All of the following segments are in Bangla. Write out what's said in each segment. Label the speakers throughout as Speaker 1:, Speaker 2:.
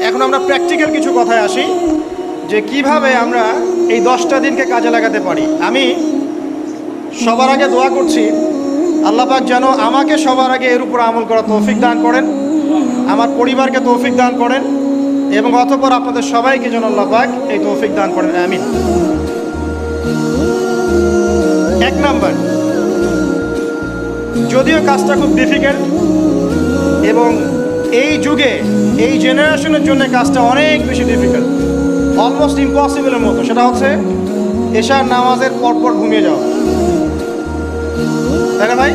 Speaker 1: এখন আমরা প্র্যাকটিক্যাল কিছু কথায় আসি যে কিভাবে আমরা এই 10টা দিনকে কাজে লাগাতে পারি। আমি সবার আগে দোয়া করছি আল্লাহ পাক যেন আমাকে সবার আগে এর উপর আমল করার তৌফিক দান করেন, আমার পরিবারকে তৌফিক দান করেন এবং অতঃপর আপনাদের সবাইকে যেন আল্লাহ পাক এই তৌফিক দান করেন, আমিন। 1 নাম্বার, যদিও কাজটা খুব ডিফিকাল্ট এবং এই যুগে এই জেনারেশনের জন্য কাজটা অনেক বেশি ডিফিকাল্ট, অলমোস্ট ইম্পসিবলের মতো, সেটা হচ্ছে এশার নামাজের পরপর ঘুমিয়ে যাওয়া, তাই না ভাই?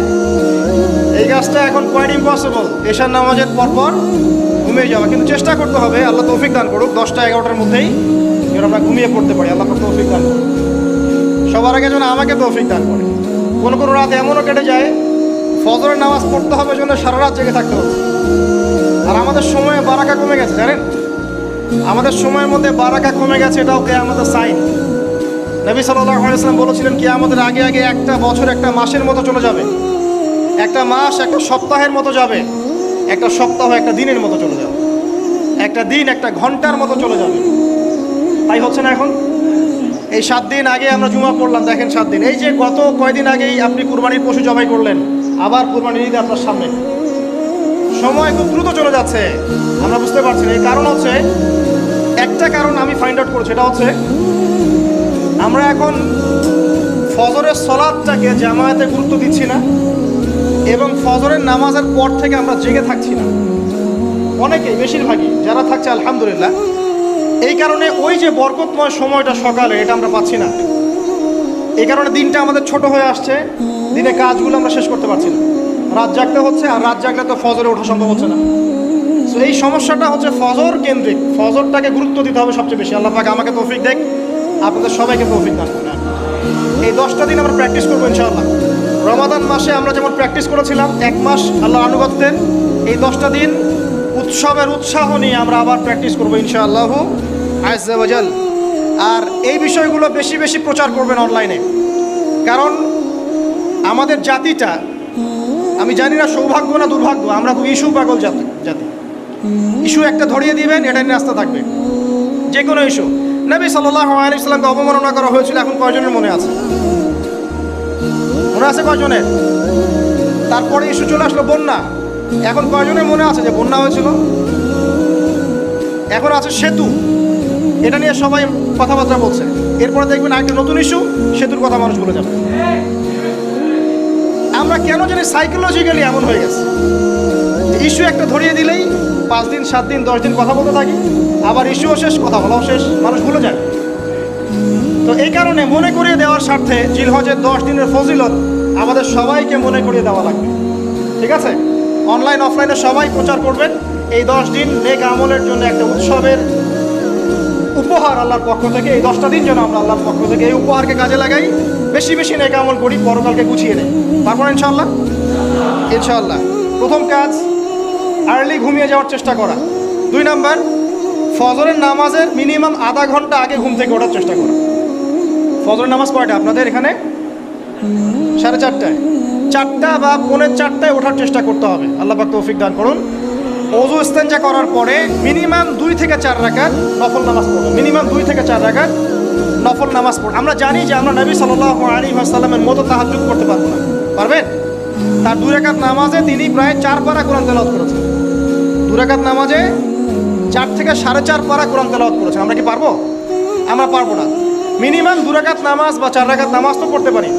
Speaker 1: এই কাজটা এখন কোয়াইট ইম্পসিবল, এশার নামাজের পরপর ঘুমিয়ে যাওয়া। কিন্তু চেষ্টা করতে হবে, আল্লাহ তৌফিক দান করুক, 10টা 11টার মধ্যেই যেন আমরা ঘুমিয়ে পড়তে পারি। আল্লাহ তৌফিক দান করুক, সবার আগে যেন আমাকে তৌফিক দান করে। কোনো কোনো রাত এমনও কেটে যায় ফজরের নামাজ পড়তে হবে জন্য সারা রাত জেগে থাকতে হচ্ছে। আর আমাদের সময়ে বারাকা কমে গেছে, জানেন? আমাদের সময়ের মধ্যে বারাকা কমে গেছে, এটাও কিয়ামতের সাইন। নবী সাল্লাল্লাহু আলাইহি ওয়াসাল্লাম বলেছিলেন কিয়ামতের আগে আগে একটা বছর একটা মাসের মতো চলে যাবে, একটা মাস একটা সপ্তাহের মতো যাবে, একটা সপ্তাহ একটা দিনের মতো চলে যাবে, একটা দিন একটা ঘন্টার মতো চলে যাবে। তাই হচ্ছে না এখন? এই 7 দিন আগে আমরা জুমা পড়লাম, দেখেন 7 দিন। এই যে গত কয়দিন আগেই আপনি কুরবানির পশু জবাই করলেন, আবার কুরবানির ঈদ আপনার সামনে। সময় খুব দ্রুত চলে যাচ্ছে, আমরা বুঝতে পারছি না। এই কারণ হচ্ছে, একটা কারণ আমি ফাইন্ড আউট করেছি, এটা হচ্ছে আমরা এখন ফজরের সলাতটাকে জামায়াতে গুরুত্ব দিচ্ছি না এবং ফজরের নামাজের পর থেকে আমরা জেগে থাকছি না। অনেকেই, বেশিরভাগই যারা থাকছে আলহামদুলিল্লাহ। এই কারণে ওই যে বরকতময় সময়টা সকালে, এটা আমরা পাচ্ছি না। এই কারণে দিনটা আমাদের ছোট হয়ে আসছে, দিনে কাজগুলো আমরা শেষ করতে পারছি না, রাত জাগতে হচ্ছে। আর রাত জাগলে তো ফজরে ওঠা সম্ভব হচ্ছে না। সো এই সমস্যাটা হচ্ছে ফজর কেন্দ্রিক, ফজরটাকে গুরুত্ব দিতে হবে সবচেয়ে বেশি। আল্লাহ পাক আমাকে তৌফিক দেখ, আপনাদের সবাইকে তৌফিক দান করুন। এই 10টা দিন আমরা প্র্যাকটিস করবো ইনশাআল্লাহ। রমাদান মাসে আমরা যেমন প্র্যাকটিস করেছিলাম 1 মাস আল্লাহর আনুগত্যের, এই 10টা দিন উৎসবের উৎসাহ নিয়ে আমরা আবার প্র্যাকটিস করবো ইনশাআল্লাহ আযজা ওয়া জাল। আর এই বিষয়গুলো বেশি বেশি প্রচার করবেন অনলাইনে, কারণ আমাদের জাতিটা, আমি জানি না সৌভাগ্য না দুর্ভাগ্য, আমরা খুব ইস্যু পাগল জাতি। ইস্যু একটা ধরিয়ে দিবেন, এটা নিয়ে রাস্তা থাকবে, যে কোনো ইস্যু। নবী সাল্লাল্লাহু আলাইহি ওয়াসাল্লামকে অবমাননা করা হয়েছিল, এখন কয়জনের মনে আছে? মনে আছে কয়জনের? তারপরে ইস্যু চলে আসলো বন্যা, এখন কয়জনের মনে আছে যে বন্যা হয়েছিল? এখন আছে সেতু, এটা নিয়ে সবাই কথাবার্তা বলছে। এরপরে দেখবেন আরেকটা নতুন ইস্যু, সেতুর কথা মানুষ ভুলে যাবে। আমরা কেন জানি সাইকোলজিক্যালি এমন হয়ে গেছে, ইস্যু একটা ধরিয়ে দিলেই 5 দিন 7 দিন 10 দিন কথা বলতে থাকি, আবার ইস্যুও শেষ, কথা বলাও শেষ, মানুষ ভুলে যায়। তো এই কারণে মনে করিয়ে দেওয়ার স্বার্থে জিলহজের 10 দিনের ফজিলত আমাদের সবাইকে মনে করিয়ে দেওয়া লাগবে, ঠিক আছে? অনলাইন অফলাইনে সবাই প্রচার করবেন। এই 10 দিন নেক আমলের জন্য একটা উৎসবের উপহার আল্লাহর পক্ষ থেকে। এই 10টা দিন যেন আমরা আল্লাহর পক্ষ থেকে এই উপহারকে কাজে লাগাই, বেশি বেশি নেক আমল করি, পরকালকে গুছিয়ে নেই। তারপর ইনশাআল্লাহ ইনশাআল্লাহ প্রথম কাজ আর্লি ঘুমিয়ে যাওয়ার চেষ্টা করা। 2 নাম্বার, ফজরের নামাজের মিনিমাম আধা ঘন্টা আগে ঘুম থেকে ওঠার চেষ্টা করা। ফজরের নামাজ কয়টা আপনাদের এখানে? 4:30টায়, 4টা বা 4:45টায় ওঠার চেষ্টা করতে হবে। আল্লাহ পাক তৌফিক দান করুন। ওযু ইস্তেনজা করার পরে মিনিমাম 2 থেকে 4 রাকাত নফল নামাজ পড়বেন, মিনিমাম 2 থেকে 4 রাকাত নফল নামাজ পড়ুন। আমরা জানি যে আমরা নবী সাল্লাল্লাহু আলাইহি ওয়াসাল্লামের মতো তাহাজ্জুদ করতে পারবো না, পারবেন? তার 2 রাকাত নামাজে তিনি প্রায় 4 পারা কোরআন তেলাওয়াত করেছেন। 2 রাকাত নামাজে 4 থেকে 4.5 পারা কোরআন তেলাওয়াত করেছেন। আমরা কি পারবো? আমরা পারবো না। মিনিমাম 2 রাকাত নামাজ বা 4 রাকাত নামাজ তো পড়তে পারি।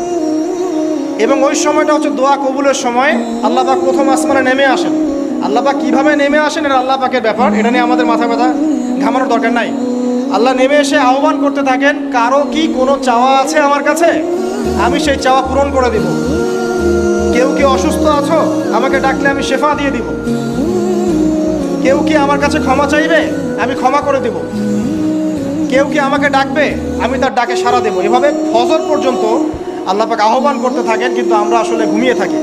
Speaker 1: এবং ওই সময়টা হচ্ছে দোয়া কবুলের সময়। আল্লাহ পাক প্রথম আসমানে নেমে আসেন। আল্লাহ পাক কীভাবে নেমে আসেন এটা আল্লাহ পাকের ব্যাপার, এটা নিয়ে আমাদের মাথা ব্যথা ঘামানোর দরকার নাই। আল্লাহ নেমে এসে আহ্বান করতে থাকেন, কারো কি কোনো চাওয়া আছে আমার কাছে? আমি সেই চাওয়া পূরণ করে দিব। কেউ কি অসুস্থ আছো? আমাকে ডাকলে আমি শেফা দিয়ে দিব। কেউ কি আমার কাছে ক্ষমা চাইবে? আমি ক্ষমা করে দিব। কেউ কি আমাকে ডাকবে? আমি তার ডাকে সাড়া দেব। এভাবে ফজর পর্যন্ত আল্লাহ পাক আহ্বান করতে থাকেন, কিন্তু আমরা আসলে ঘুমিয়ে থাকি।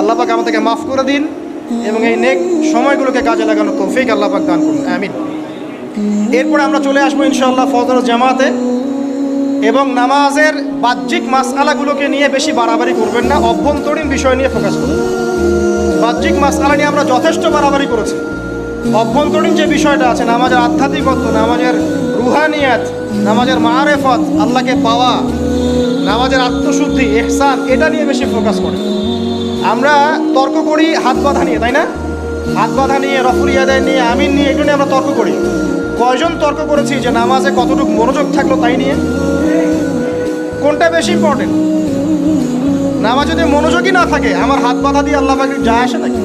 Speaker 1: আল্লাহ পাক আমাদেরকে মাফ করে দিন এবং এই নেক সময়গুলোকে কাজে লাগানোর তৌফিক আল্লাহ পাক দান করুন, আমিন। এরপরে আমরা চলে আসবো ইনশাআল্লাহ ফজর জামাতে। এবং নামাজের বাহ্যিক মাসআলাগুলোকে নিয়ে বেশি বাড়াবাড়ি করবেন না, অভ্যন্তরীণ বিষয় নিয়ে ফোকাস করুন। বাহ্যিক মাসআলা নিয়ে আমরা যথেষ্ট বাড়াবাড়ি করেছি, অভ্যন্তরীণ যে বিষয়টা আছে, নামাজের আধ্যাত্মিকত্ব, নামাজের রুহানিয়াত, নামাজের মারেফত, আল্লাহকে পাওয়া, নামাজের আত্মশুদ্ধি, ইহসান, এটা নিয়ে বেশি ফোকাস করে। আমরা তর্ক করি হাত বাঁধা নিয়ে, তাই না? হাত বাঁধা নিয়ে, রফুল ইয়াদায় নিয়ে, আমিন নিয়ে, এগুলো নিয়ে আমরা তর্ক করি। কয়জন তর্ক করেছি যে নামাজে কতটুকু মনোযোগ থাকলো তাই নিয়ে? কোনটা বেশি ইম্পর্টেন্ট? নামাজ যদি মনোযোগই না থাকে, আমার হাত বাঁধা দিয়ে আল্লাহ পাক যা আসে নাকি?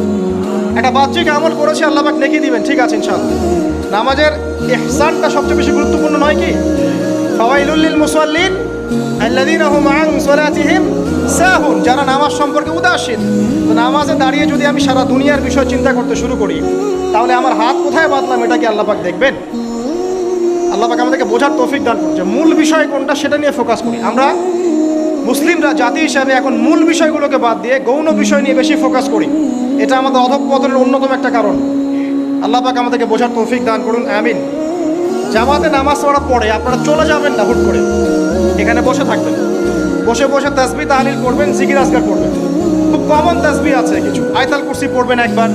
Speaker 1: একটা বাহ্যিক আমল করেছি, আল্লাহ পাক নেকি দিবেন, ঠিক আছে ইনশাআল্লাহ। নামাজের ইহসানটা সবচেয়ে বেশি গুরুত্বপূর্ণ নয় কি? ফাওয়াইলুল লিল মুসাল্লিন আল্লাযীনা হুম আন সালাতিহিম সাহুন, যারা নামাজ সম্পর্কে উদাসীন। তো নামাজে দাঁড়িয়ে যদি আমি সারা দুনিয়ার বিষয় চিন্তা করতে শুরু করি, তাহলে আমার হাত কোথায় বাঁধলাম এটা কি আল্লাহ পাক দেখবেন? আল্লাহ পাক আমাদেরকে বোঝার তৌফিক দান করছে। মূল বিষয় কোনটা সেটা নিয়ে ফোকাস করি। আমরা মুসলিমরা জাতি হিসাবে এখন মূল বিষয়গুলোকে বাদ দিয়ে গৌণ বিষয় নিয়ে বেশি ফোকাস করি। এটা আমাদের অধঃপতনের অন্যতম একটা কারণ। আল্লাহ পাক আমাদেরকে বোঝার তৌফিক দান করুন, আমিন। জামাতে নামাজ পড়া পড়ে আপনারা চলে যাবেন না হুট করে, এখানে বসে থাকবেন, বসে বসে তাসবিহ তাহলিল করবেন, জিকির আজকার করবেন। খুব কমন তাসবিহ আছে কিছু, আয়াতুল কুরসি পড়বেন একবার,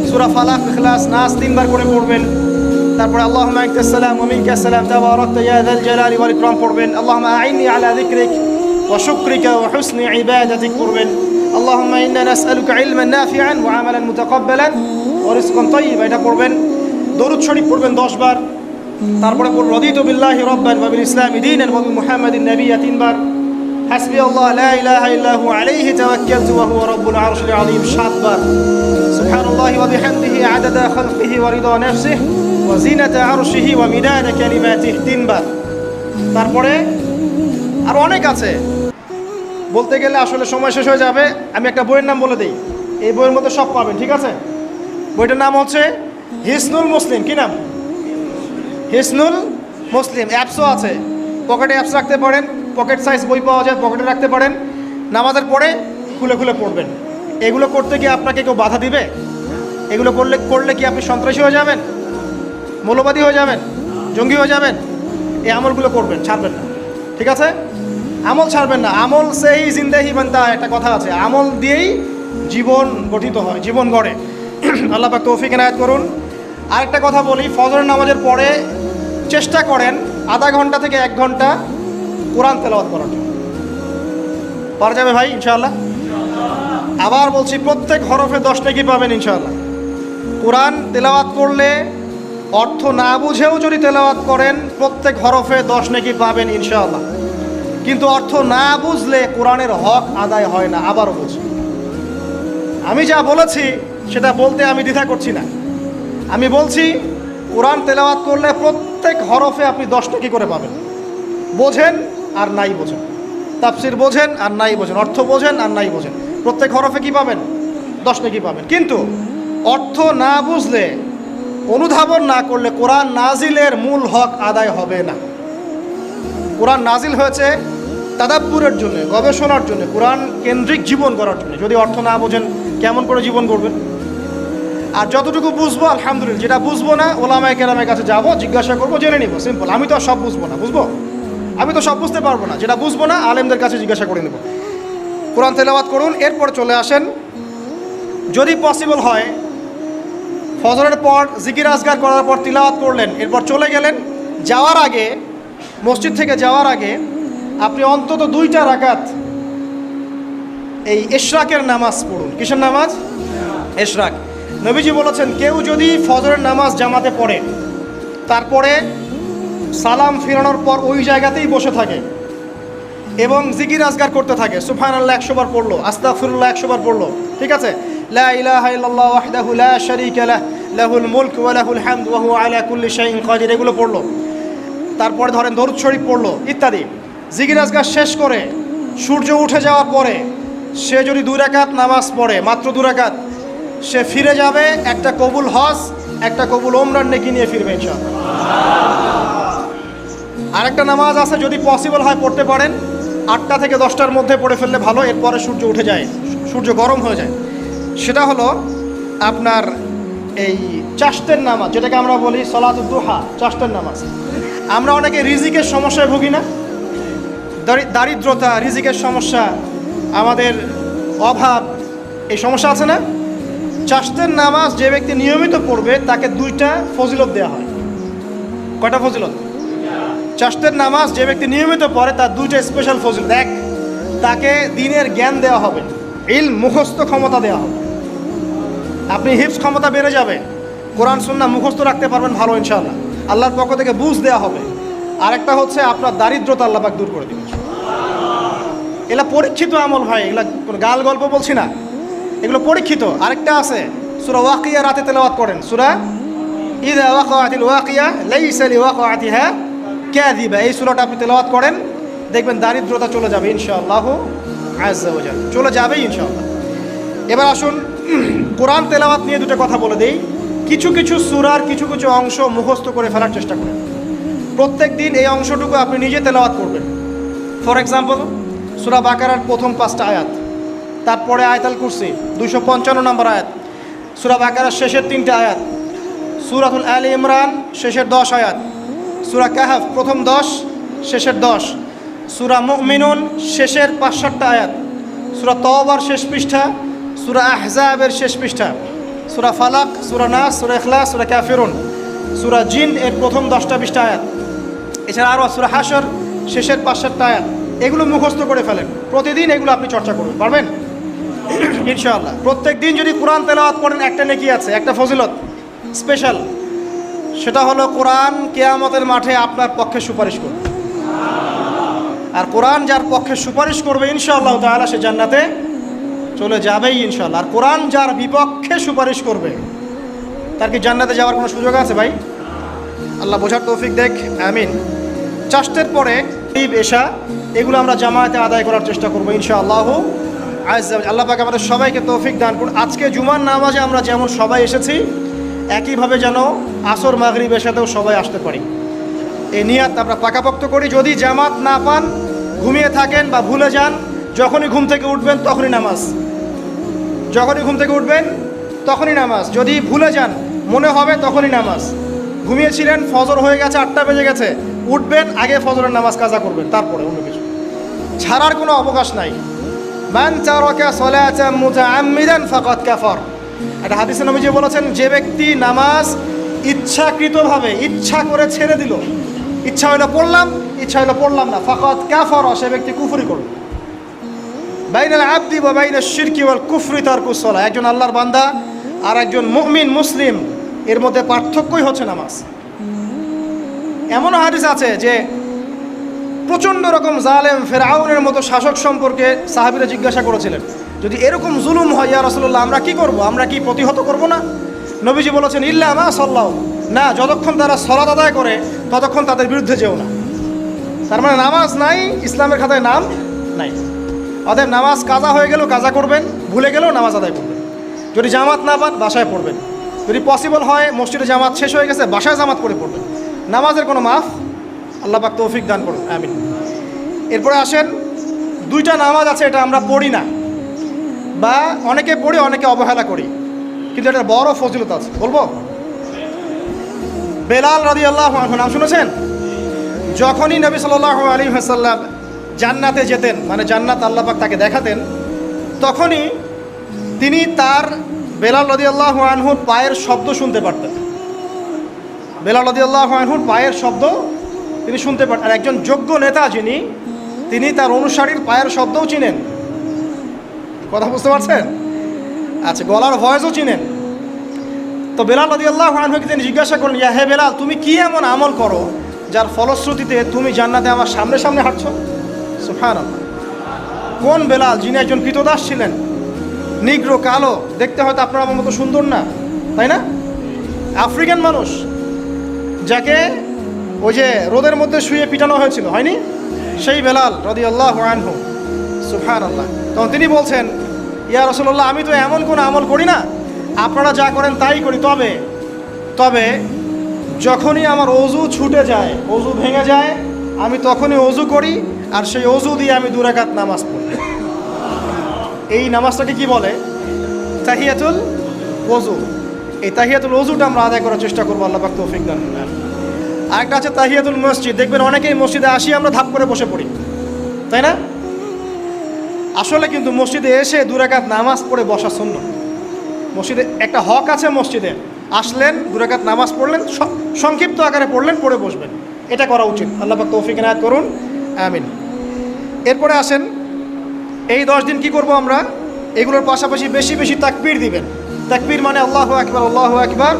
Speaker 1: সূরা ফালাক, ইখলাস, নাস 3 বার করে পড়বেন। তারপরে আল্লাহুম্মা আনতাস সালাম ওয়া মিনকাস সালাম তাবারাকতা ইয়া যাল জালালি ওয়াল ইকরাম পড়বেন। আল্লাহুম্মা আইন্নি আলা যিকরিক ওয়া শুকরিকা ওয়া হুসনি ইবাদাতিক পড়বেন। আল্লাহুম্মা ইন্না নাসআলুকা ইলমান নাফিআন ওয়া আমালান মুতাকাব্বালান ওয়া রিজকান তাইয়্যিবা, এটা পড়বেন। দরুদ শরীফ পড়বেন 10 বার। তারপরে পড়বেন রাদিতু বিল্লাহি রাব্বান ওয়া বিল ইসলামি দীনান ওয়া বি মুহাম্মাদিন নাবিয়্যা 3 বার। হাসবি আল্লাহ লা ইলাহা ইল্লা হু আলাইহি তাওয়াক্কালতু ওয়া হুয়া রাব্বুল আরশিল আযীম 7 বার। সুবহানাল্লাহি ওয়া বিহামদিহি আদাদা খালকিহি ওয়া রিদা নাফসিহি ওয়া জিনাতা আরশিহি ওয়া মিদাদা কালিমাতিহি 3 বার। তারপরে আর অনেক আছে, বলতে গেলে আসলে সময় শেষ হয়ে যাবে। আমি একটা বইয়ের নাম বলে দিই, এই বইয়ের মধ্যে সব পাবেন, ঠিক আছে? বইটার নাম হচ্ছে হিসনুল মুসলিম। কি নাম? হিসনুল মুসলিম। অ্যাপসও আছে, পকেটে অ্যাপস রাখতে পারেন, পকেট সাইজ বই পাওয়া যায়, পকেটে রাখতে পারেন। নামাজের পরে খুলে খুলে পড়বেন। এগুলো করতে গিয়ে আপনাকে কেউ বাধা দিবে? এগুলো করলে কি আপনি সন্ত্রাসী হয়ে যাবেন, মৌলবাদী হয়ে যাবেন, জঙ্গি হয়ে যাবেন? এই আমলগুলো করবেন, ছাড়বেন না, ঠিক আছে? আমল ছাড়বেন না। আমল সেই জিন্দেহি বানতা, একটা কথা আছে, আমল দিয়েই জীবন গঠিত হয়, জীবন গড়ে। আল্লাহ পাক তৌফিক এনায়েত করুন। আরেকটা কথা বলি, ফজরের নামাজের পরে চেষ্টা করেন আধা ঘন্টা থেকে 1 ঘন্টা কোরআন তেলাওয়াত করার জন্য। পারা যাবে ভাই ইনশাআল্লাহ? আবার বলছি, প্রত্যেক হরফে 10 নেকি পাবেন ইনশাআল্লাহ। কোরআন তেলাওয়াত করলে, অর্থ না বুঝেও যদি তেলাওয়াত করেন, প্রত্যেক হরফে 10 নেকি পাবেন ইনশাআল্লাহ। কিন্তু অর্থ না বুঝলে কোরআনের হক আদায় হয় না। আবারও বলছি, আমি যা বলেছি সেটা বলতে আমি দ্বিধা করছি না। আমি বলছি কোরআন তেলাওয়াত করলে প্রত্যেক হরফে আপনি 10 নেকি করে পাবেন। বোঝেন আর নাই বোঝেন, তাফসির বোঝেন আর নাই বোঝেন, অর্থ বোঝেন আর নাই বোঝেন, প্রত্যেক হরফে কি পাবেন? 10 নেকি পাবেন। কিন্তু অর্থ না বুঝলে, অনুধাবন না করলে কোরআন নাজিলের মূল হক আদায় হবে না। কোরআন নাজিল হয়েছে তাদাব্বুরের জন্য, গবেষণার জন্য, কোরআন কেন্দ্রিক জীবন গড়ার জন্য। যদি অর্থ না বোঝেন, কেমন করে জীবন গড়বেন? আর যতটুকু বুঝবো আলহামদুলিল্লাহ, যেটা বুঝবো না ওলামায়ে কেরামের কাছে যাবো, জিজ্ঞাসা করবো, জেনে নিব, সিম্পল। আমি তো সব বুঝবো না, বুঝবো? আমি তো সব বুঝতে পারবো না। যেটা বুঝবো না আলেমদের কাছে জিজ্ঞাসা করে নেব। কোরআন তেলাওয়াত করুন। এরপর চলে আসেন, যদি পসিবল হয়, ফজরের পর জিকির আজকার করার পর তিলাওয়াত করলেন, এরপর চলে গেলেন, যাওয়ার আগে, মসজিদ থেকে যাওয়ার আগে আপনি অন্তত 2টা রাকাত এই ইশরাকের নামাজ পড়ুন। কিসের নামাজ? ইশরাক। নবীজি বলেছেন, কেউ যদি ফজরের নামাজ জামাতে পড়ে, তারপরে সালাম ফিরানোর পর ওই জায়গাতেই বসে থাকে এবং জিকির আজকার করতে থাকে, সুবহানাল্লাহ 100 বার পড়লো, আস্তাগফিরুল্লাহ 100 বার পড়লো, ঠিক আছে? লা ইলাহা ইল্লাল্লাহ ওয়াহদাহু লা শারীকা লাহ লাহুল মুলক ওয়া লাহুল হামদ ওয়া হুয়া আলা কুল্লি শাইইন কাদির, এগুলো পড়লো। তারপরে ধরেন দরুদ শরীফ পড়লো ইত্যাদি। জিকির আজকার শেষ করে সূর্য উঠে যাওয়ার পরে সে যদি 2 রাকাত নামাজ পড়ে, মাত্র 2 রাকাত, সে ফিরে যাবে একটা কবুল হজ, একটা কবুল ওমরার নেকি নিয়ে ফিরবে ইনশাআল্লাহ। আরেকটা নামাজ আছে, যদি পসিবল হয় পড়তে পারেন, 8টা থেকে 10টার মধ্যে পড়ে ফেললে ভালো, এরপরে সূর্য উঠে যায়, সূর্য গরম হয়ে যায়। সেটা হলো আপনার এই চাশতের নামাজ, যেটাকে আমরা বলি সলাতুদ দুহা, চাশতের নামাজ। আমরা অনেকে রিজিকের সমস্যায় ভুগি না? দারিদ্রতা, রিজিকের সমস্যা, আমাদের অভাব, এই সমস্যা আছে না? চাশতের নামাজ যে ব্যক্তি নিয়মিত পড়বে তাকে 2টা ফজিলত দেওয়া হয়। কয়টা ফজিলত? চাশতের নামাজ যে ব্যক্তি নিয়মিত পড়ে তার 2টা স্পেশাল ফজিলত। এক, তাকে দ্বীনের জ্ঞান দেওয়া হবে, ইলম মুখস্থ ক্ষমতা দেওয়া হবে। আপনি হিফজ ক্ষমতা বেড়ে যাবে, কোরআন সুন্নাহ মুখস্থ রাখতে পারবেন ভালো ইনশাআল্লাহ, আল্লাহর পক্ষ থেকে বুঝ দেওয়া হবে। আরেকটা হচ্ছে আপনার দারিদ্রতা আল্লাহ পাক দূর করে দিবেন। এগুলা পরীক্ষিত আমল ভাই, এগুলা কোনো গাল গল্প বলছি না, এগুলো পরীক্ষিত। আরেকটা আছে, সূরা ওয়াকিয়া রাতে তেলাওয়াত করেন, সূরা ইযা ওয়াকাআতিল ওয়াকিয়া লাইসা লিওয়াকাআতিহা কাযিবা, এই সূরাটা আপনি তেলাওয়াত করেন, দেখবেন দারিদ্রতা চলে যাবে ইনশাআল্লাহ আযজা ওয়া জাল্লা, চলে যাবেই ইনশাআল্লাহ। এবার আসুন কোরআন তেলাওয়াত নিয়ে 2টা কথা বলে দেই। কিছু কিছু সূরার কিছু কিছু অংশ মুখস্থ করে ফেলার চেষ্টা করেন। প্রত্যেক দিন এই অংশটুকু আপনি নিজে তেলাওয়াত করবেন। ফর এক্সাম্পল, সূরা বাকারার প্রথম 5টা আয়াত, তারপরে আয়াতুল কুরসি 255 নম্বর আয়াত, সূরা বাকারার শেষের 3টে আয়াত, সূরাতুল আলে ইমরান শেষের 10 আয়াত, সূরা কাহফ প্রথম 10 শেষের 10, সূরা মুমিনুন শেষের 5-7টা আয়াত, সূরা তাওবার শেষ পৃষ্ঠা, সূরা আহজাবের শেষ পৃষ্ঠা, সূরা ফালাক, সূরা নাস, সূরা ইখলাস, সূরা কাফিরুন, সূরা জিন এর প্রথম 10টা-20টা আয়াত, এছাড়া আরও সূরা হাশর শেষের 5-7টা আয়াত। এগুলো মুখস্থ করে ফেলেন, প্রতিদিন এগুলো আপনি চর্চা করবেন, পারবেন ইনশাআল্লাহ। প্রত্যেক দিন যদি কোরআন তেলাওয়াত করেন একটা নেকি আছে, একটা ফজিলত স্পেশাল, সেটা হলো কোরআন কিয়ামতের মাঠে আপনার পক্ষে সুপারিশ করবে। আর কোরআন যার পক্ষে সুপারিশ করবে ইনশাআল্লাহ তাআলা সে জান্নাতে চলে যাবেই ইনশাআল্লাহ। আর কোরআন যার বিপক্ষে সুপারিশ করবে তার কি জান্নাতে যাওয়ার কোনো সুযোগ আছে ভাই? আল্লাহ বোঝার তৌফিক দেখ, আমিন। চাষতের পরে ঈদ এশা এগুলো আমরা জামায়াতে আদায় করার চেষ্টা করবো ইনশাআল্লাহ আযজা ওয়া জাল্লা। আল্লাহ পাক আমাদের সবাইকে তৌফিক দান করুন। আজকে জুমার নামাজে আমরা যেমন সবাই এসেছি, একইভাবে যেন আসর মাগরিব এশাতেও সবাই আসতে পারি, এই নিয়াত আমরা পাকাপোক্ত করি। যদি জামাত না পান, ঘুমিয়ে থাকেন বা ভুলে যান, যখনই ঘুম থেকে উঠবেন তখনই নামাজ, যখনই ঘুম থেকে উঠবেন তখনই নামাজ। যদি ভুলে যান, মনে হবে তখনই নামাজ। ঘুমিয়েছিলেন, ফজর হয়ে গেছে, 8টা বেজে গেছে, উঠবেন, আগে ফজরের নামাজ কাজা করবেন, তারপরে অন্য কিছু ছাড়ার কোনো অবকাশ নাই। মান তারাকা সালাতান মুতাআম্মিদান ফাকাদ কাফার, একটা হাদিসে নবীজি বলেছেন, যে ব্যক্তি নামাজ ইচ্ছাকৃতভাবে ইচ্ছা করে ছেড়ে দিল, ইচ্ছা হইলো পড়লাম, ইচ্ছা হইলো পড়লাম না, ফাকাদ কাফার, সে ব্যক্তি কুফরি করল। বাইনাল আবদি ওয়া বাইনাশ শিরকি ওয়াল কুফরি তারকুস সালাহ, একজন আল্লাহর বান্দা আর একজন মুমিন মুসলিম এর মধ্যে পার্থক্যই হচ্ছে নামাজ। এমন হাদিস আছে যে প্রচণ্ড রকম জালেম ফেরাউনের মতো শাসক সম্পর্কে সাহাবীরা জিজ্ঞাসা করেছিলেন, যদি এরকম জুলুম হয় ইয়া রাসূলুল্লাহ, আমরা কি করব? আমরা কি প্রতিহত করব না? নবীজি বলেছেন, ইল্লা মা সাল্লাউ, না, যতক্ষণ তারা সালাত আদায় করে ততক্ষণ তাদের বিরুদ্ধে যেও না। তার মানে নামাজ নাই, ইসলামের খাতায় নাম নাই। অতএব নামাজ কাজা হয়ে গেলেও কাজা করবেন, ভুলে গেলেও নামাজ আদায় করবেন। যদি জামাত না পান বাসায় পড়বেন, যদি পসিবল হয় মসজিদে জামাত শেষ হয়ে গেছে বাসায় জামাত করে পড়বেন, নামাজের কোনো মাফ আল্লাহ পাক তৌফিক দান করুন, আমিন। এরপরে আসেন, 2টা নামাজ আছে এটা আমরা পড়ি না, বা অনেকে পড়ি অনেকে অবহেলা করি, কিন্তু এটা বড় ফজিলত আছে, বলবো। বেলাল রাদিয়াল্লাহু আনহু নাম শুনেছেন? যখনই নবী সাল্লাল্লাহু আলাইহি ওয়াসাল্লাম জান্নাতে যেতেন, মানে জান্নাত আল্লাহ পাক তাকে দেখাতেন, তখনই তিনি তার বেলাল রাদিয়াল্লাহু আনহুর পায়ের শব্দ শুনতে পারতেন। বেলাল রাদিয়াল্লাহু আনহুর পায়ের শব্দ তিনি শুনতে পারতেন। আর একজন যোগ্য নেতা যিনি, তিনি তার অনুসারীর পায়ের শব্দও চিনেন। কথা বুঝতে পারছেন? আচ্ছা, গলার ভয়েসও চিনেন। তো বেলাল রাদিয়াল্লাহু আনহুকে তিনি জিজ্ঞাসা করলেন, ইয়া হে বেলাল, তুমি কি এমন আমল করো যার ফলশ্রুতিতে তুমি জান্নাতে আমার সামনে সামনে হাঁটছো? সুবহানাল্লাহ। কোন বেলাল? যিনি একজন কৃতদাস ছিলেন, নিগ্রো, কালো, দেখতে হয়তো আপনার আমার মতো সুন্দর না, তাই না? আফ্রিকান মানুষ, যাকে ওই যে রোদের মধ্যে শুয়ে পিটানো হয়েছিল, হয়নি? সেই বেলাল রাদিয়াল্লাহু আনহু, সুবহানাল্লাহ। তখন তিনি বলছেন, ইয়া রাসূলুল্লাহ, আমি তো এমন কোনো আমল করি না, আপনারা যা করেন তাই করি, তবে যখনই আমার অজু ছুটে যায়, অজু ভেঙে যায়, আমি তখনই অজু করি, আর সেই অজু দিয়ে আমি 2 রাকাত নামাজ পড়ি। এই নামাজটাকে কি বলে? তাহিয়াতুল ওযু। এই তাহিয়াতুল ওযুটা আমরা আদায় করার চেষ্টা করবো, আল্লাহ পাক তৌফিক দান করুন। আরেকটা আছে তাহিয়াতুল মসজিদ। দেখবেন অনেকেই মসজিদে আসি আমরা ধাপ করে বসে পড়ি, তাই না? আসলে কিন্তু মসজিদে এসে 2 রাকাত নামাজ পড়ে বসা সুন্নাত। মসজিদে একটা হক আছে, মসজিদে আসলেন, 2 রাকাত নামাজ পড়লেন, সংক্ষিপ্ত আকারে পড়লেন, পড়ে বসবেন, এটা করা উচিত। আল্লাহ পাক তৌফিক ইনায়াত করুন, আমিন। এরপরে আসেন, এই 10 দিন কি করব আমরা? এগুলোর পাশাপাশি বেশি বেশি তাকবীর দিবেন। তাকবীর মানে আল্লাহু আকবার, আল্লাহু আকবার,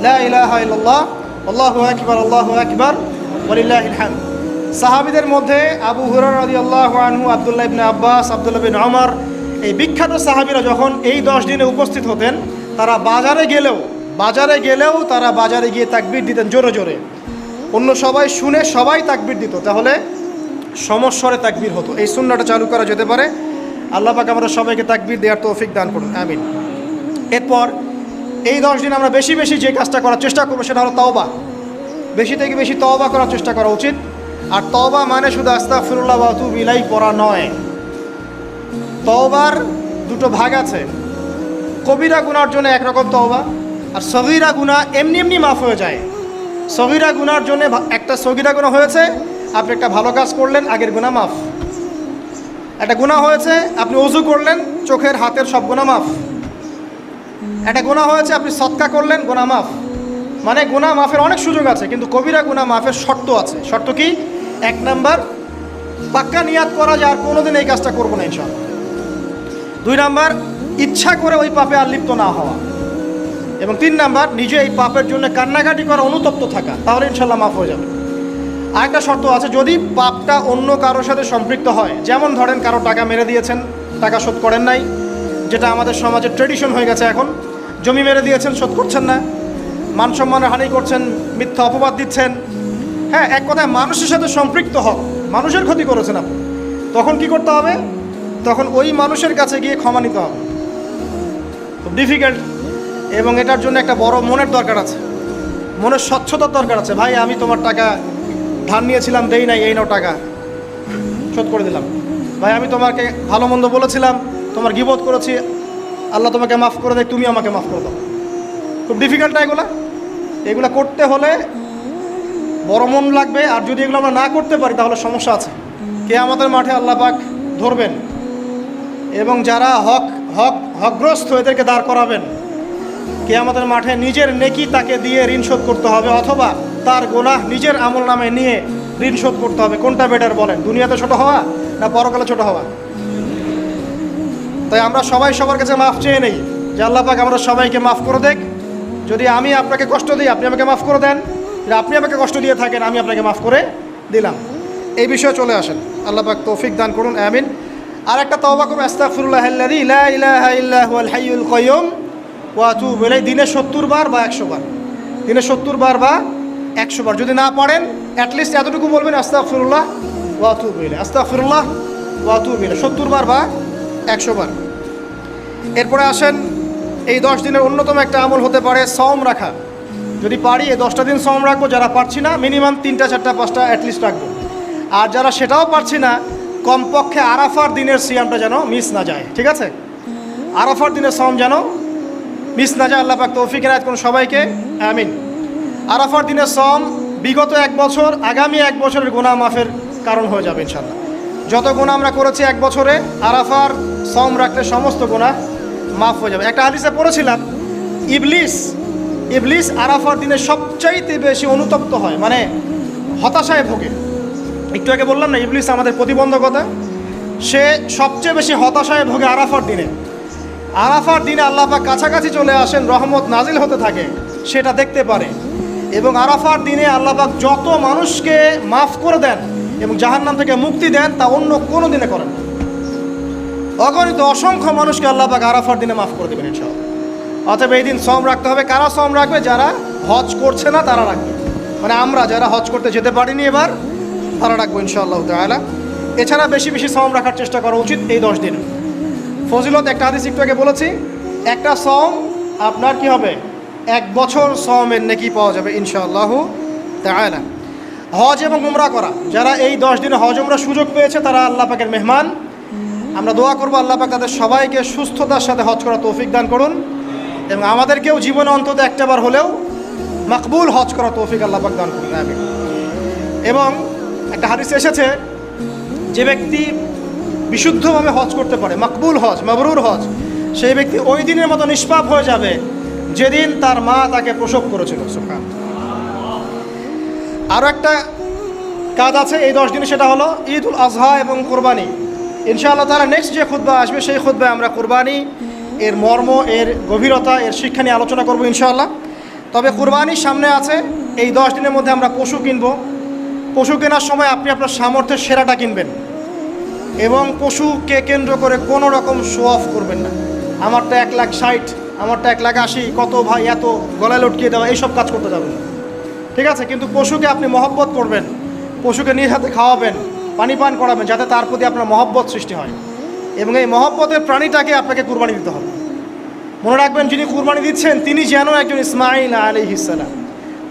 Speaker 1: লা ইলাহা ইল্লাল্লাহ, আল্লাহু আকবার, আল্লাহু আকবার, ওয়ালিল্লাহিল হামদ। সাহাবীদের মধ্যে আবু হুরায়রা রাদিয়াল্লাহু আনহু, আব্দুল্লাহ ইবনে আব্বাস, আব্দুল্লাহ বিন ওমর, এই বিখ্যাত সাহাবীরা যখন এই 10 দিনে উপস্থিত হতেন, তারা বাজারে গেলেও তারা বাজারে গিয়ে তাকবীর দিতেন জোরে জোরে। অন্য সবাই শুনে সবাই তাকবীর দিত, তাহলে সমস্বরে তাকবীর হতো। এই সুন্নাহটা চালু করা যেতে পারে। আল্লাহ পাক আমরা সবাইকে তাকবীর দেওয়ার তৌফিক দান করুন, আমিন। এরপর এই 10 দিন আমরা বেশি বেশি যে কাজটা করার চেষ্টা করবো সেটা হলো তওবা। বেশি থেকে বেশি তওবা করার চেষ্টা করা উচিত। আর তওবা মানে শুধু আস্তাগফিরুল্লাহ ওয়া আতুবু ইলাইহি পড়া নয়। তওবার 2টো ভাগ আছে। কবিরা গুনার জন্য একরকম তওবা, আর সগীরা গুনাহ এমনি এমনি মাফ হয়ে যায়। সগীরা গুনার জন্য একটা সগীরা গুনাহ হয়েছে, আপনি একটা ভালো কাজ করলেন, আগের গুনাহ মাফ। একটা গুনাহ হয়েছে, আপনি ওযু করলেন, চোখের হাতের সব গুনাহ মাফ। একটা গুনাহ হয়েছে, আপনি সদকা করলেন, গুনাহ মাফ। মানে গুনাহ মাফের অনেক সুযোগ আছে, কিন্তু কবিরা গুনাহ মাফের শর্ত আছে। শর্ত কি? 1 নাম্বার, পাক্কা নিয়াত করা যে আর কোনোদিন এই কাজটা করবো না ইনশাআল্লাহ। 2 নাম্বার, ইচ্ছা করে ওই পাপে আর লিপ্ত না হওয়া। এবং 3 নাম্বার, নিজে এই পাপের জন্য কান্নাকাটি করা, অনুতপ্ত থাকা, তাহলে ইনশাআল্লাহ মাফ হয়ে যাবে। আরেকটা শর্ত আছে, যদি পাপটা অন্য কারোর সাথে সম্পৃক্ত হয়, যেমন ধরেন কারো টাকা মেরে দিয়েছেন, টাকা শোধ করেন নাই, যেটা আমাদের সমাজের ট্রেডিশন হয়ে গেছে এখন। জমি মেরে দিয়েছেন, শোধ করছেন না, মান সম্মানের হানি করছেন, মিথ্যা অপবাদ দিচ্ছেন, হ্যাঁ, এক কথায় মানুষের সাথে সম্পৃক্ত হক, মানুষের ক্ষতি করেছেন আপনি, তখন কি করতে হবে? তখন ওই মানুষের কাছে গিয়ে ক্ষমা নিতে হবে। খুব ডিফিকাল্ট, এবং এটার জন্য একটা বড় মনের দরকার আছে, মনের স্বচ্ছতার দরকার আছে। ভাই, আমি তোমার টাকা ধার নিয়েছিলাম, দেই নাই, এই নাও টাকা, শোধ করে দিলাম। ভাই, আমি তোমাকে ভালো মন্দ বলেছিলাম, তোমার গীবত করেছি, আল্লাহ তোমাকে মাফ করে দেয়, তুমি আমাকে মাফ করে দাও। খুব ডিফিকাল্ট না এগুলা করতে হলে বড় মন লাগবে। আর যদি এগুলো আমরা না করতে পারি তাহলে সমস্যা আছে। কিয়ামতের মাঠে আল্লাহ পাক ধরবেন, এবং যারা হকগ্রস্ত এদেরকে দাঁড় করাবেন। কিয়ামতের মাঠে নিজের নেকি তাকে দিয়ে ঋণ শোধ করতে হবে, অথবা তার গুনাহ নিজের আমল নামে নিয়ে ঋণ শোধ করতে হবে। কোনটা বেটার বলেন? দুনিয়াতে ছোট হওয়া না পরকালে ছোট হওয়া? তাই আমরা সবাই সবার কাছে মাফ চেয়ে নেই যে আল্লাহ পাক আমরা সবাইকে মাফ করে দেখ। যদি আমি আপনাকে কষ্ট দিই, আপনি আমাকে মাফ করে দেন। যদি আপনি আমাকে কষ্ট দিয়ে থাকেন, আমি আপনাকে মাফ করে দিলাম। এই বিষয়ে চলে আসেন। আল্লাহ পাক তৌফিক দান করুন, আমিন। আর একটা তওবা করুন, আস্তাগফিরুল্লাহাল্লাযী লা ইলাহা ইল্লা হুয়াল হাইয়ুল কাইয়্যুম ওয়া আতুবু ইলাইহি। দিনে 70 বার বা 100 বার, দিনে 70 বার বা 100 বার। যদি না পারেন, অ্যাটলিস্ট এতটুকু বলবেন, আস্তাগফিরুল্লাহ ওয়া আতুবু ইলাইহি, আস্তাগফিরুল্লাহ ওয়া আতুবু ইলাইহি, 70 বার বা 100 বার। এরপরে আসেন, এই 10 দিনের অন্যতম একটা আমল হতে পারে সওম রাখা। যদি পারি এই 10টা দিন সওম রাখবো। যারা পারছি না, মিনিমাম 3টা 4টা 5টা অ্যাটলিস্ট রাখবো। আর যারা সেটাও পারছি না, কমপক্ষে আরাফার দিনের সিয়ামটা যেন মিস না যায়। ঠিক আছে? আরাফার দিনের সওম যেন মিস না যায়। আল্লাহ পাক তৌফিক ইনায়াত করুন সবাইকে, আমিন। আরাফার দিনের সওম বিগত 1 বছর, আগামী 1 বছরের গুনাহ মাফের কারণ হয়ে যাবে ইনশাআল্লাহ। যত গুনাহ আমরা করেছি 1 বছরে, আরাফার সওম রাখলে সমস্ত গুনাহ মাফ হয়ে যাবে। একটা হাদিসে পড়েছিলাম, ইবলিস আরাফার দিনে সবচাইতে বেশি অনুতপ্ত হয়, মানে হতাশায় ভোগে। একটু আগে বললাম না, ইবলিস আমাদের প্রতিবন্ধকতা, সে সবচেয়ে বেশি হতাশায় ভোগে আরাফার দিনে। আরাফার দিনে আল্লাহ পাক কাছাকাছি চলে আসেন, রহমত নাজিল হতে থাকে, সেটা দেখতে পারে। এবং আরাফার দিনে আল্লাহ পাক যত মানুষকে মাফ করে দেন এবং জাহান্নাম থেকে মুক্তি দেন, তা অন্য কোনো দিনে করেন না। অগণিত অসংখ্য মানুষকে আল্লাহ পাক আরাফার দিনে মাফ করে দেবেন ইনশাআল্লাহ। অতএব এই দিন সওম রাখতে হবে। কারা সওম রাখবে? যারা হজ করছে না তারা রাখবে, মানে আমরা যারা হজ করতে যেতে পারিনি এবার, তারা রাখবো ইনশাআল্লাহ তাআলা। এছাড়া বেশি বেশি সওম রাখার চেষ্টা করা উচিত এই 10 দিন। ফজিলত একটা হাদিস একটু আগে বলেছি, একটা সওম আপনার কি হবে? 1 বছর সওমের নেকি পাওয়া যাবে ইনশাআল্লাহ তাআলা। হজ এবং উমরা করা, যারা এই 10 দিনে হজ উমরা সুযোগ পেয়েছে, তারা আল্লাহ পাকের মেহমান। আমরা দোয়া করবো আল্লাহ পাক তাদের সবাইকে সুস্থতার সাথে হজ করা তৌফিক দান করুন, এবং আমাদেরকেও জীবনে অন্তত একটাবার হলেও মাকবুল হজ করা তৌফিক আল্লাহ পাক দান করুন, আমিন। এবং একটা হাদিস এসেছে, যে ব্যক্তি বিশুদ্ধভাবে হজ করতে পারে, মাকবুল হজ, মাবরুর হজ, সেই ব্যক্তি ওই দিনের মতো নিষ্পাপ হয়ে যাবে যেদিন তার মা তাকে প্রসব করেছিল। সুবহানাল্লাহ। আরও একটা কাজ আছে এই 10 দিনে, সেটা হলো ঈদুল আজহা এবং কোরবানি। ইনশাআল্লাহ তাআলা নেক্সট যে খুতবা আসবে সেই খুতবায় আমরা কোরবানি, এর মর্ম, এর গভীরতা, এর শিক্ষা নিয়ে আলোচনা করবো ইনশাআল্লাহ। তবে কোরবানির সামনে আছে, এই 10 দিনের মধ্যে আমরা পশু কিনবো। পশু কেনার সময় আপনি আপনার সামর্থ্যের সেরাটা কিনবেন এবং পশুকে কেন্দ্র করে কোনো রকম শো অফ করবেন না। আমারটা 1,60,000, আমারটা 1,80,000, কত ভাই এত, গলায় লটকিয়ে দেওয়া, এইসব কাজ করতে যাবেন না, ঠিক আছে? কিন্তু পশুকে আপনি মহব্বত করবেন, পশুকে নিজ হাতে খাওয়াবেন, পানি পান করাবেন, যাতে তার প্রতি আপনার মহব্বত সৃষ্টি হয়। এবং এই মহব্বতের প্রাণীটাকে আপনাকে কুরবানি দিতে হবে। মনে রাখবেন, যিনি কুরবানি দিচ্ছেন তিনি যেন একজন ইসমাইল আলাইহিস সালাম,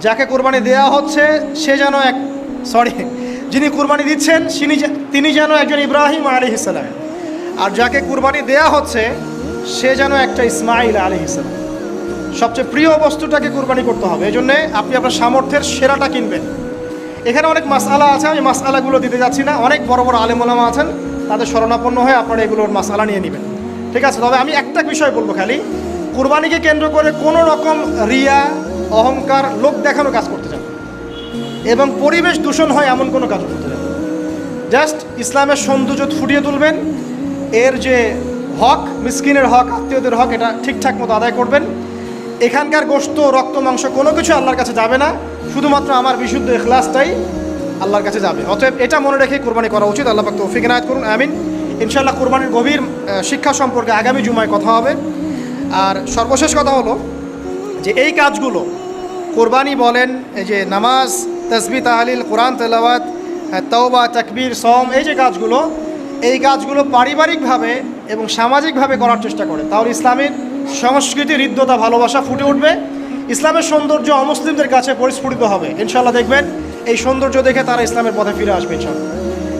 Speaker 1: যাকে কুরবানি দেওয়া হচ্ছে সে যেন যিনি কুরবানি দিচ্ছেন তিনি যেন একজন ইব্রাহিম আলাইহিস সালাম, আর যাকে কুরবানি দেওয়া হচ্ছে সে যেন একটা ইসমাইল আলাইহিস সালাম। সবচেয়ে প্রিয় বস্তুটাকে কুরবানি করতে হবে। এই জন্যে আপনি আপনার সামর্থ্যের সেরাটা কিনবেন। এখানে অনেক মাসআলা আছে, আমি মাসআলাগুলো দিতে যাচ্ছি না। অনেক বড় বড় আলেম ওলামা আছেন, তাদের শরণাপন্ন হয়ে আপনারা এগুলোর মাসআলা নিয়ে নেবেন, ঠিক আছে? তবে আমি একটা বিষয় বলবো খালি, কুরবানিকে কেন্দ্র করে কোনো রকম রিয়া, অহংকার, লোক দেখানো কাজ করতে যাবেন এবং পরিবেশ দূষণ হয় এমন কোনো কাজ করতে যাবেন। জাস্ট ইসলামের সৌন্দর্য ফুটিয়ে তুলবেন, এর যে হক, মিসকিনের হক, আত্মীয়দের হক, এটা ঠিকঠাক মতো আদায় করবেন। এখানকার গোশত, রক্ত, মাংস কোনো কিছু আল্লাহর কাছে যাবে না, শুধুমাত্র আমার বিশুদ্ধ ইখলাসটাই আল্লাহর কাছে যাবে। অতএব এটা মনে রেখে কুরবানি করা উচিত। আল্লাহ পাক তৌফিক ইনায়াত করুন, আমিন। ইনশাআল্লাহ কুরবানির গভীর শিক্ষা সম্পর্কে আগামী জুমায় কথা হবে। আর সর্বশেষ কথা হলো যে এই কাজগুলো, কোরবানি বলেন, এই যে নামাজ, তাসবিহ, তাহলিল, কোরআন তেলাওয়াত, তাওবা, তাকবীর, সওম, এই যে কাজগুলো, এই কাজগুলো পারিবারিকভাবে এবং সামাজিকভাবে করার চেষ্টা করে, তাহলে ইসলামের সংস্কৃতি, হৃদ্যতা, ভালোবাসা ফুটে উঠবে। ইসলামের সৌন্দর্য অমুসলিমদের কাছে পরিস্ফুটিত হবে। ইনশাআল্লাহ দেখবেন এই সৌন্দর্য দেখে তারা ইসলামের পথে ফিরে আসবে ইনশাআল্লাহ।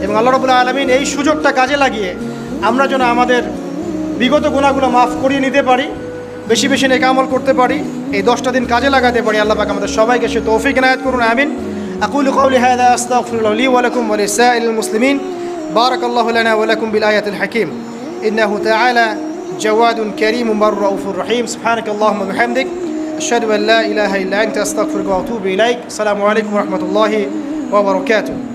Speaker 1: এবং আল্লাহ রাব্বুল আলামিন এই সুযোগটা কাজে লাগিয়ে আমরা যেন আমাদের বিগত গুনাহগুলো মাফ করিয়ে নিতে পারি, বেশি বেশি নেক আমল করতে পারি, এই 10টা দিন কাজে লাগাতে পারি। আল্লাহ পাক আমাদের সবাইকে সে তৌফিক ইনায়াত করুন, আমিন। আকুলু কওলি হাযা আস্তাগফিরুল্লাহ লি ওয়া লাকুম ওয়া লিসাইরিল মুসলিমিন। বারাকাল্লাহু লানা ওয়া লাকুম বিল আয়াতিল হাকীম। ইন্নাহু তাআলা জাওয়াদুন কারীমুন রাউফুর রহিম। সুবহানাকাল্লাহুম্মা ওয়া বিহামদিক, আশহাদু আল্লা ইলাহা ইল্লা আনতা, আস্তাগফিরুকা ওয়া আতুবু ইলাইক। আসসালামু আলাইকুম ওয়া রাহমাতুল্লাহি ওয়া বারাকাতুহু।